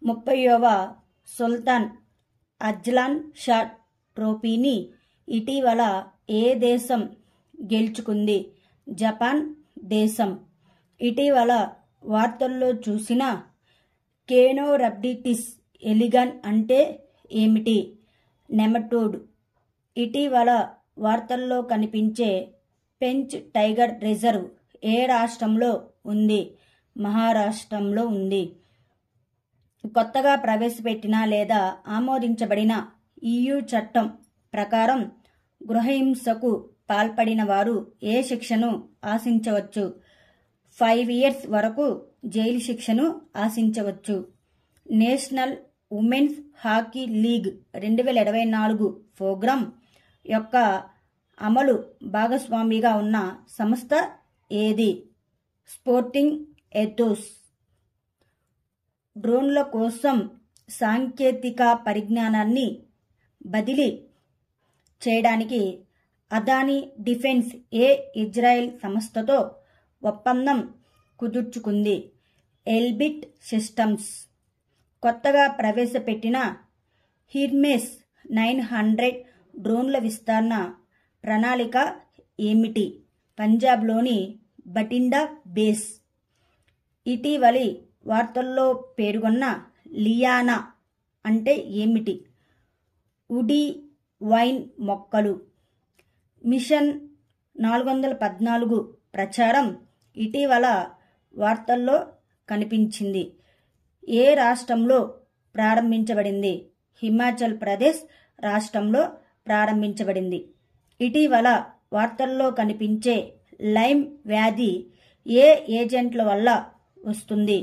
ముప్పైవ సుల్తాన్ అజ్లాన్ షా ట్రోఫీని ఇటీవల ఏ దేశం గెలుచుకుంది? జపాన్ దేశం. ఇటీవల వార్తల్లో చూసిన కేనోరబ్డిటిస్ ఎలిగన్ అంటే ఏమిటి? నెమటోడ్. ఇటీవల వార్తల్లో కనిపించే పెంచ్ టైగర్ రిజర్వ్ ఏ రాష్ట్రంలో ఉంది? మహారాష్ట్రంలో ఉంది. కొత్తగా ప్రవేశపెట్టిన లేదా ఆమోదించబడిన EU చట్టం ప్రకారం గృహహింసకు పాల్పడిన వారు ఏ శిక్షను ఆశించవచ్చు? 5 years వరకు జైలు శిక్షను ఆశించవచ్చు. National women's hockey league 2024 programme యొక్క అమలు భాగస్వామిగా ఉన్న సంస్థ ఏది? Sporting ethos. డ్రోన్ల కోసం సాంకేతిక పరిజ్ఞానాన్ని బదిలీ చేయడానికి అదానీ డిఫెన్స్ ఏ ఇజ్రాయెల్ సంస్థతో ఒప్పందం కుదుర్చుకుంది? Elbit systems. కొత్తగా ప్రవేశపెట్టిన హెర్మెస్ 900 డ్రోన్ల విస్తరణ ప్రణాళిక ఏమిటి? పంజాబ్లోని బటిండా బేస్. ఇటీవలి వార్తల్లో పేర్కొన్న లియానా అంటే ఏమిటి? ఉడి వైన్ మొక్కలు. మిషన్ 414 ప్రచారం ఇటీవల వార్తల్లో కనిపించింది. ఏ రాష్ట్రంలో ప్రారంభించబడింది? హిమాచల్ ప్రదేశ్ రాష్ట్రంలో ప్రారంభించబడింది. ఇటీవల వార్తల్లో కనిపించే లైమ్ వ్యాధి ఏ ఏజెంట్ల వల్ల వస్తుంది?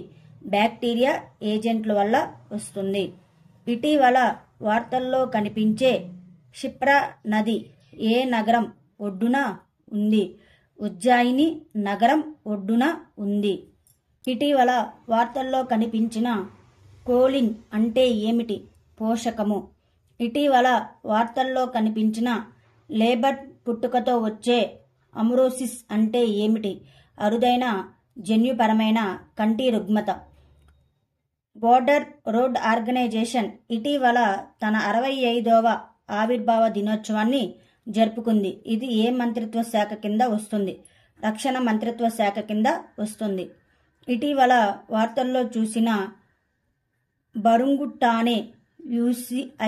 బ్యాక్టీరియా ఏజెంట్ల వల్ల వస్తుంది. ఇటీవల వార్తల్లో కనిపించే క్షిప్రా నది ఏ నగరం ఒడ్డున ఉంది? ఉజ్జయిని నగరం ఒడ్డున ఉంది. ఇటీవల వార్తల్లో కనిపించిన కోలిన్ అంటే ఏమిటి? పోషకము. ఇటీవల వార్తల్లో కనిపించిన లేబర్ పుట్టుకతో వచ్చే అమరోసిస్ అంటే ఏమిటి? అరుదైన జన్యుపరమైన కంటి రుగ్మత. బోర్డర్ రోడ్ ఆర్గనైజేషన్ ఇటీవల తన 65వ ఆవిర్భావ దినోత్సవాన్ని జరుపుకుంది. ఇది ఏ మంత్రిత్వ శాఖ కింద వస్తుంది? రక్షణ మంత్రిత్వ శాఖ కింద వస్తుంది. ఇటీవల వార్తల్లో చూసిన బరుంగుటానే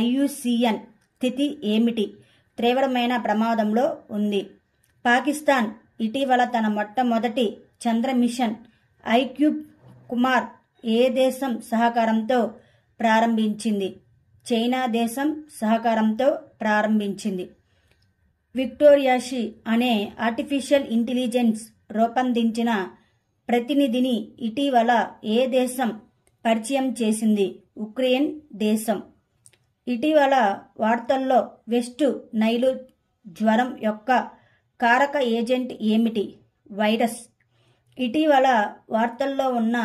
IUCN స్థితి ఏమిటి? తీవ్రమైన ప్రమాదంలో ఉంది. పాకిస్తాన్ ఇటీవల తన మొట్టమొదటి చంద్ర మిషన్ ఐక్యూబ్ కుమార్ ఏ దేశం సహకారంతో ప్రారంభించింది? చైనా దేశం సహకారంతో ప్రారంభించింది. విక్టోరియాషి అనే ఆర్టిఫిషియల్ ఇంటెలిజెన్స్ రూపొందించిన ప్రతినిధిని ఇటీవల ఏ దేశం పరిచయం చేసింది? ఉక్రెయిన్ దేశం. ఇటీవల వార్తల్లో వెస్ట్ నైలు జ్వరం యొక్క కారక ఏజెంట్ ఏమిటి? వైరస్. ఇటీవల వార్తల్లో ఉన్న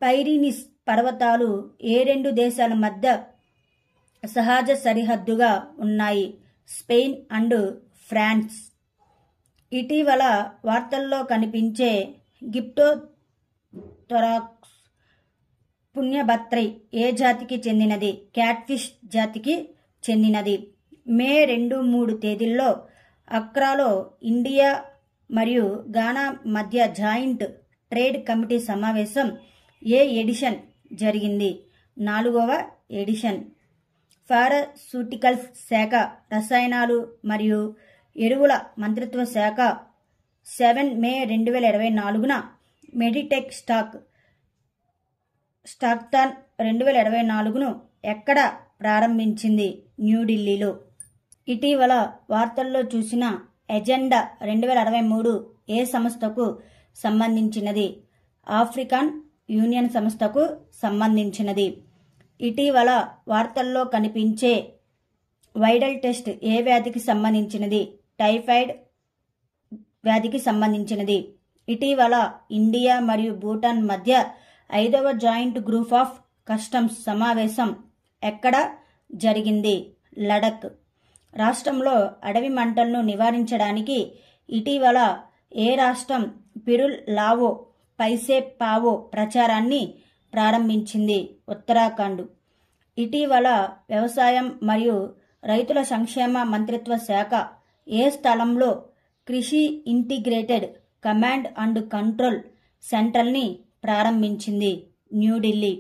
పైరినిస్ పర్వతాలు ఏ 2 దేశాల మధ్య సహజ సరిహద్దుగా ఉన్నాయి? Spain and France. ఇటీవల వార్తల్లో కనిపించే గిప్టోథొరాక్స్ పుణ్యభత్రై ఏ జాతికి చెందినది? క్యాట్ఫిష్ జాతికి చెందినది. మే 2-3 తేదీల్లో అక్రాలో ఇండియా మరియు గానా మధ్య జాయింట్ ట్రేడ్ కమిటీ సమావేశం ఏ ఎడిషన్ జరిగింది? 4వ ఎడిషన్. ఫార్మాస్యూటికల్స్ శాఖ రసాయనాలు మరియు ఎరువుల మంత్రిత్వ శాఖ 7 మే 2024న మెడిటెక్ స్టాక్థాన్ 2024ను ఎక్కడ ప్రారంభించింది? న్యూఢిల్లీలో. ఇటీవల వార్తల్లో చూసిన ఎజెండా 2063 ఏ సంస్థకు సంబంధించినది? ఆఫ్రికన్ యూనియన్ సంస్థకు సంబంధించినది. ఇటీవల వార్తల్లో కనిపించే వైరల్ టెస్ట్ ఏ వ్యాధికి సంబంధించినది? టైఫాయిడ్ వ్యాధికి సంబంధించినది. ఇటీవల ఇండియా మరియు భూటాన్ మధ్య 5వ జాయింట్ గ్రూప్ ఆఫ్ కస్టమ్స్ సమావేశం ఎక్కడ జరిగింది? లడక్. రాష్ట్రంలో అడవి మంటలను నివారించడానికి ఇటీవల ఏ రాష్ట్రం పిరుల్ లావో పైసే పావో ప్రచారాన్ని ప్రారంభించింది? ఉత్తరాఖండ్. ఇటీవల వ్యవసాయం మరియు రైతుల సంక్షేమ మంత్రిత్వ శాఖ ఏ స్థలంలో కృషి ఇంటిగ్రేటెడ్ కమాండ్ అండ్ కంట్రోల్ సెంట్రల్ని ప్రారంభించింది? న్యూఢిల్లీ.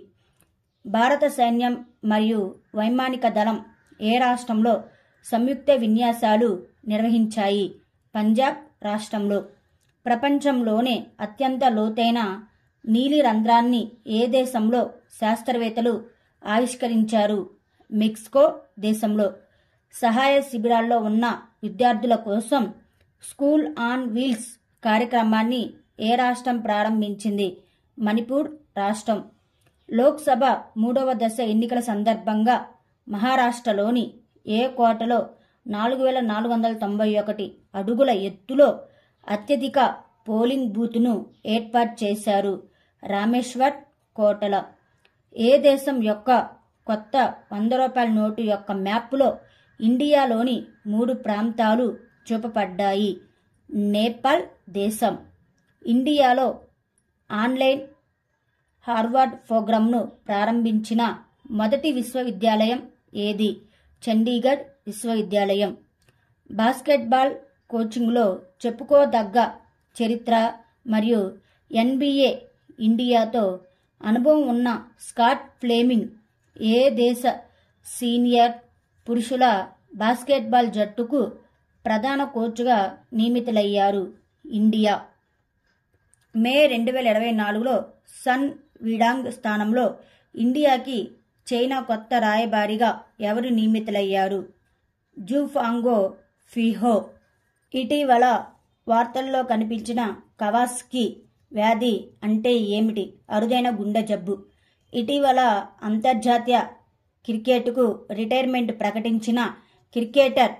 భారత సైన్యం మరియు వైమానిక దళం ఏ రాష్ట్రంలో సంయుక్త విన్యాసాలు నిర్వహించాయి? పంజాబ్ రాష్ట్రంలో. ప్రపంచంలోనే అత్యంత లోతైన నీలి రంధ్రాన్ని ఏ దేశంలో శాస్త్రవేత్తలు ఆవిష్కరించారు? మెక్సికో దేశంలో. సహాయ శిబిరాల్లో ఉన్న విద్యార్థుల కోసం స్కూల్ ఆన్ వీల్స్ కార్యక్రమాన్ని ఏ రాష్ట్రం ప్రారంభించింది? మణిపూర్ రాష్ట్రం. లోక్సభ 3వ దశ ఎన్నికల సందర్భంగా మహారాష్ట్రలోని ఏ కోటలో 4491 అడుగుల ఎత్తులో అత్యధిక పోలింగ్ బూత్ను ఏర్పాటు చేశారు? రామేశ్వర్ కోటల. ఏ దేశం యొక్క కొత్త 100 రూపాయల నోటు యొక్క మ్యాప్లో ఇండియాలోని 3 ప్రాంతాలు చూపబడ్డాయి? నేపాల్ దేశం. ఇండియాలో ఆన్లైన్ హార్వర్డ్ ప్రోగ్రాంను ప్రారంభించిన మొదటి విశ్వవిద్యాలయం ఏది? చండీగఢ్ విశ్వవిద్యాలయం. బాస్కెట్బాల్ కోచింగ్లో చెప్పుకోదగ్గ చరిత్ర మరియు NBA ఇండియాతో అనుభవం ఉన్న స్కాట్ ఫ్లేమింగ్ ఏ దేశ సీనియర్ పురుషుల బాస్కెట్బాల్ జట్టుకు ప్రధాన కోచ్గా నియమితులయ్యారు? ఇండియా. మే 2024లో సన్ విడాంగ్ స్థానంలో ఇండియాకి చైనా కొత్త రాయబారిగా ఎవరు నియమితులయ్యారు? జూఫాంగో ఫిహో. ఇటీవల వార్తల్లో కనిపించిన కవాస్కి వ్యాధి అంటే ఏమిటి? అరుదైన గుండె జబ్బు. ఇటీవల అంతర్జాతీయ క్రికెట్కు రిటైర్మెంట్ ప్రకటించిన క్రికెటర్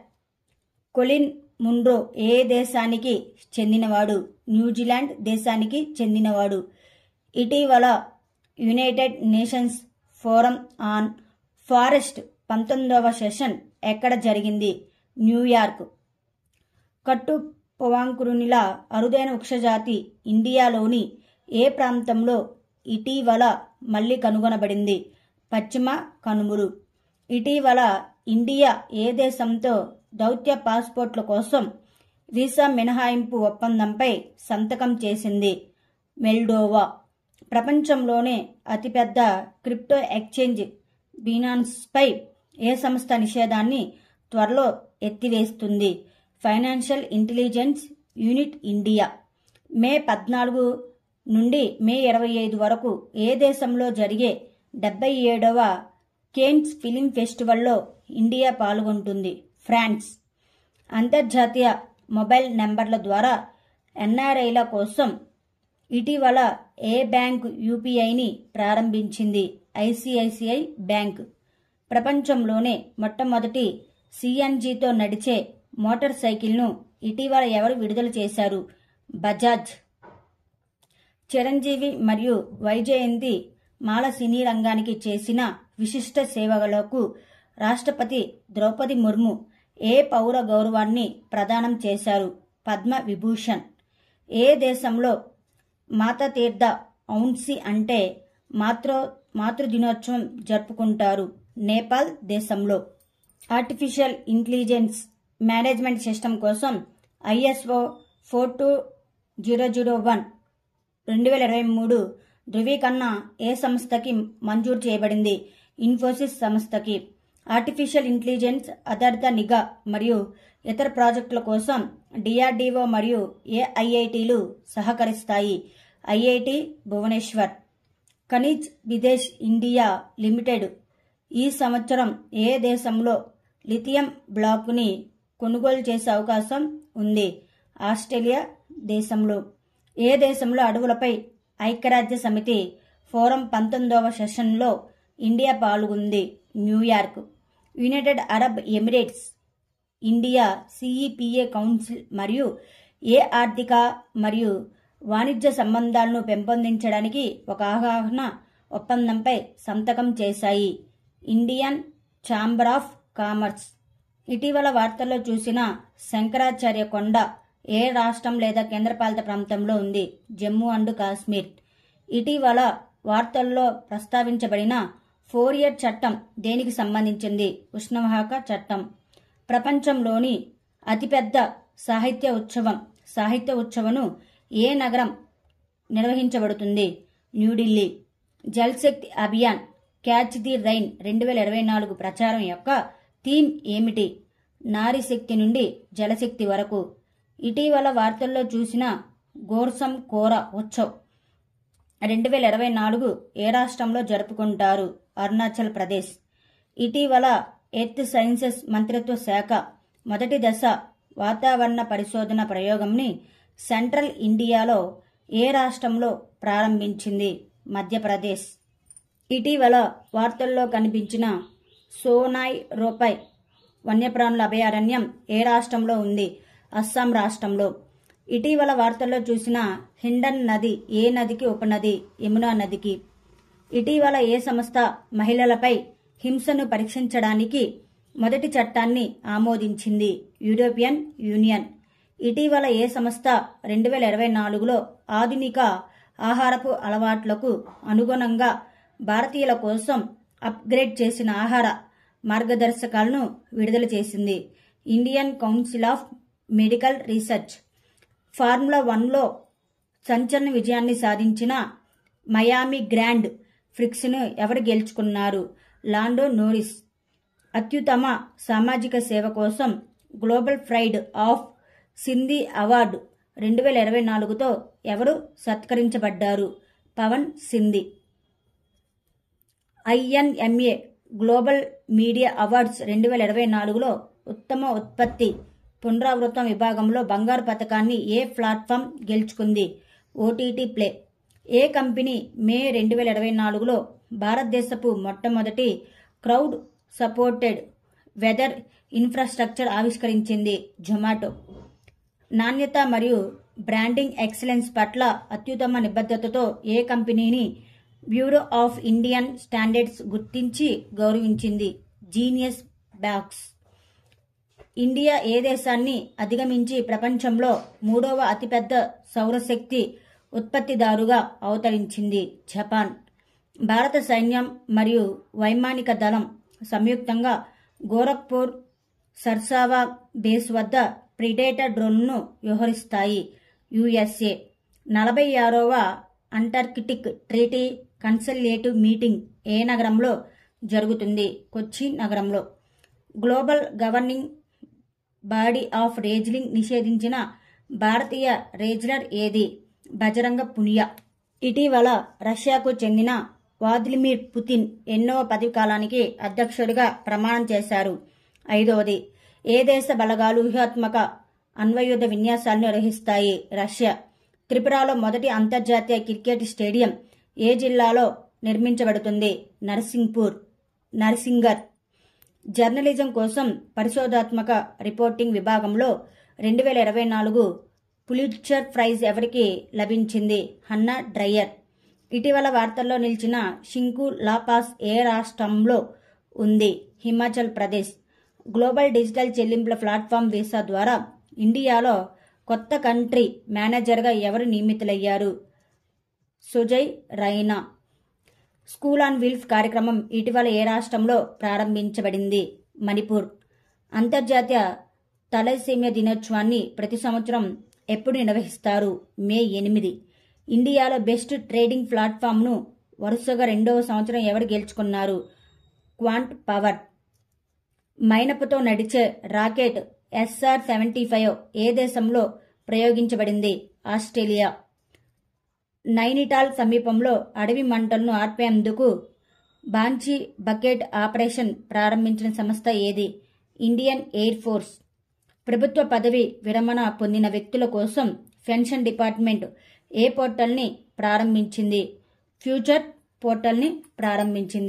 కొలిన్ మున్రో ఏ దేశానికి చెందినవాడు? న్యూజిలాండ్ దేశానికి చెందినవాడు. ఇటీవల United Nations forum on forest 19వ సెషన్ ఎక్కడ జరిగింది? న్యూయార్క్. కట్టు పొవాంకురునిల అరుదైన వృక్షజాతి ఇండియాలోని ఏ ప్రాంతంలో ఇటీవల మళ్లీ కనుగొనబడింది? పశ్చిమ కనుమరు. ఇటీవల ఇండియా ఏ దేశంతో దౌత్య పాస్పోర్ట్ల కోసం వీసా మినహాయింపు ఒప్పందంపై సంతకం చేసింది? మొల్డోవా. ప్రపంచంలోనే అతిపెద్ద క్రిప్టో ఎక్స్చేంజ్ బినాన్స్పై ఏ సంస్థ నిషేధాన్ని త్వరలో ఎత్తివేస్తుంది? Financial intelligence unit India. May 14 నుండి మే 25 వరకు ఏ దేశంలో జరిగే 77వ కేన్స్ ఫిలిం ఫెస్టివల్లో ఇండియా పాల్గొంటుంది? ఫ్రాన్స్. అంతర్జాతీయ మొబైల్ నెంబర్ల ద్వారా ఎన్ఆర్ఐల కోసం ఇటీవల ఏ బ్యాంకు యూపీఐని ప్రారంభించింది? ICICI bank. ప్రపంచంలోనే మొట్టమొదటి సిఎన్జితో నడిచే మోటార్ సైకిల్ను ఇటీవల ఎవరు విడుదల చేశారు? బజాజ్. చిరంజీవి మరియు వైజయంతి మాల సినీ రంగానికి చేసిన విశిష్ట సేవలకు రాష్ట్రపతి ద్రౌపది ముర్ము ఏ పౌర గౌరవాన్ని ప్రదానం చేశారు? పద్మ విభూషణ్. ఏ దేశంలో మాతతీర్థ ఔన్సి అంటే మాతృదినోత్సవం జరుపుకుంటారు? నేపాల్ దేశంలో. ఆర్టిఫిషియల్ ఇంటెలిజెన్స్ మేనేజ్మెంట్ సిస్టమ్ కోసం ISO 42001 2023 ధృవీకరణ ఏ సంస్థకి మంజూరు చేయబడింది? ఇన్ఫోసిస్ సంస్థకి. ఆర్టిఫిషియల్ ఇంటెలిజెన్స్ ఆధారిత నిఘా మరియు ఇతర ప్రాజెక్టుల కోసం DRDO మరియు IITలు సహకరిస్తాయి? IIT Bhubaneswar. Khanij Videsh India limited ఈ సంవత్సరం ఏ దేశంలో లిథియం బ్లాక్ని కొనుగోలు చేసే అవకాశం ఉంది? ఆస్ట్రేలియా దేశంలో. ఏ దేశంలో అడవులపై ఐక్యరాజ్య సమితి ఫోరం 19వ సెషన్లో ఇండియా పాల్గొంది? New York. United Arab Emirates India CEPA council మరియు ఏ ఆర్థిక మరియు వాణిజ్య సంబంధాలను పెంపొందించడానికి ఒక అవగాహన ఒప్పందంపై సంతకం చేశాయి? Indian chamber of commerce. ఇటీవల వార్తల్లో చూసిన శంకరాచార్య కొండ ఏ రాష్ట్రం లేదా కేంద్రపాలిత ప్రాంతంలో ఉంది? జమ్మూ అండ్ కాశ్మీర్. ఇటీవల వార్తల్లో ప్రస్తావించబడిన ఫోరియర్ చట్టం దేనికి సంబంధించింది? ఉష్ణవాహక చట్టం. ప్రపంచంలోని అతిపెద్ద సాహిత్య ఉత్సవను ఏ నగరం నిర్వహించబడుతుంది? న్యూఢిల్లీ. జల్ శక్తి అభియాన్ క్యాచ్ ది రైన్ 2024 ప్రచారం యొక్క థీమ్ ఏమిటి? నారీ శక్తి నుండి జలశక్తి వరకు. ఇటీవల వార్తల్లో చూసిన గోర్సం కోరా ఉత్సవ్ 2024 ఏ రాష్ట్రంలో జరుపుకుంటారు? అరుణాచల్ ప్రదేశ్. ఇటీవల ఎర్త్ సైన్సెస్ మంత్రిత్వ శాఖ మొదటి దశ వాతావరణ పరిశోధన ప్రయోగంని సెంట్రల్ ఇండియాలో ఏ రాష్ట్రంలో ప్రారంభించింది? మధ్యప్రదేశ్. ఇటీవల వార్తల్లో కనిపించిన సోనాయ్ రోపై వన్యప్రాణుల అభయారణ్యం ఏ రాష్ట్రంలో ఉంది? అస్సాం రాష్ట్రంలో. ఇటీవల వార్తల్లో చూసిన హిండన్ నది ఏ నదికి ఉపనది? యమునా నదికి. ఇటీవల ఏ సంస్థ మహిళలపై హింసను పరీక్షించడానికి మొదటి చట్టాన్ని ఆమోదించింది? European union. ఇటీవల ఏ సంస్థ 2024లో ఆధునిక ఆహారపు అలవాట్లకు అనుగుణంగా భారతీయుల కోసం అప్గ్రేడ్ చేసిన ఆహార మార్గదర్శకాలను విడుదల చేసింది? Indian council of medical research. Formula 1లో సంచలన విజయాన్ని సాధించిన మయామి గ్రాండ్ ప్రిక్స్ను ఎవరు గెలుచుకున్నారు? Lando Norris. అత్యుత్తమ సామాజిక సేవ కోసం global pride of Sindhi award 2024తో ఎవరు సత్కరించబడ్డారు? Pavan Sindhi. INMA global media awards 2024లో ఉత్తమ ఉత్పత్తి పునరావృతం విభాగంలో బంగారు పతకాన్ని ఏ ప్లాట్ఫామ్ గెలుచుకుంది? OTT play. ఏ కంపెనీ మే 2024లో భారతదేశపు మొట్టమొదటి క్రౌడ్ సపోర్టెడ్ వెదర్ ఇన్ఫ్రాస్ట్రక్చర్ ఆవిష్కరించింది? జొమాటో. నాణ్యత మరియు బ్రాండింగ్ ఎక్సలెన్స్ పట్ల అత్యుత్తమ నిబద్ధతతో ఏ కంపెనీని బ్యూరో ఆఫ్ ఇండియన్ స్టాండర్డ్స్ గుర్తించి గౌరవించింది? Genius backs. ఇండియా ఏ దేశాన్ని అధిగమించి ప్రపంచంలో 3వ అతిపెద్ద సౌరశక్తి ఉత్పత్తిదారుగా అవతరించింది? జపాన్. భారత సైన్యం మరియు వైమానిక దళం సంయుక్తంగా గోరఖ్పూర్ సర్సావా బేస్ వద్ద ప్రిడేటర్ డ్రోన్ను వ్యవహరిస్తాయి? USA. 46వ అంటార్కిటిక్ ట్రీటీ కన్సల్టేటివ్ మీటింగ్ ఏ నగరంలో జరుగుతుంది? కొచ్చి నగరంలో. Global governing body of wrestling నిషేధించిన భారతీయ రేజ్లర్ ఏది? బజరంగ పునియా. ఇటీవల రష్యాకు చెందిన వ్లాదిమిర్ పుతిన్ ఎన్నో పదవి కాలానికి అధ్యక్షుడిగా ప్రమాణం చేశారు? 5వది. ఏ దేశ బలగాలు వ్యూహాత్మక అణ్వాయుధ విన్యాసాలను నిర్వహిస్తాయి? రష్యా. త్రిపురలో మొదటి అంతర్జాతీయ క్రికెట్ స్టేడియం ఏ జిల్లాలో నిర్మించబడుతుంది? నర్సింగర్. జర్నలిజం కోసం పరిశోధాత్మక రిపోర్టింగ్ విభాగంలో 2024 పులిట్జర్ ప్రైజ్ ఎవరికి లభించింది? Hannah Dreier. ఇటీవల వార్తల్లో నిలిచిన షింకు లా పాస్ ఏ రాష్ట్రంలో ఉంది? హిమాచల్ ప్రదేశ్. గ్లోబల్ డిజిటల్ చెల్లింపుల ప్లాట్ఫామ్ వీసా ద్వారా ఇండియాలో కొత్త కంట్రీ మేనేజర్గా ఎవరు నియమితులయ్యారు? Sujay Raina. School on wheels కార్యక్రమం ఇటీవల ఏ రాష్ట్రంలో ప్రారంభించబడింది? మణిపూర్. అంతర్జాతీయ తలసేమియా దినోత్సవాన్ని ప్రతి సంవత్సరం ఎప్పుడు నిర్వహిస్తారు? మే 8. ఇండియాలో బెస్ట్ ట్రేడింగ్ ప్లాట్ఫామ్ను వరుసగా 2వ సంవత్సరం ఎవరు గెలుచుకున్నారు? Quant power. మైనపుతో నడిచే రాకెట్ SR-75 ఏ దేశంలో ప్రయోగించబడింది? ఆస్ట్రేలియా. నైనిటాల్ సమీపంలో అడవి మంటలను ఆర్పేందుకు బాంచీ బకెట్ ఆపరేషన్ ప్రారంభించిన సంస్థ ఏది? Indian air force. ప్రభుత్వ పదవి విరమణ పొందిన వ్యక్తుల కోసం పెన్షన్ డిపార్ట్మెంట్ ఏ పోర్టల్ని ప్రారంభించింది? ఫ్యూచర్ పోర్టల్ని ప్రారంభించింది.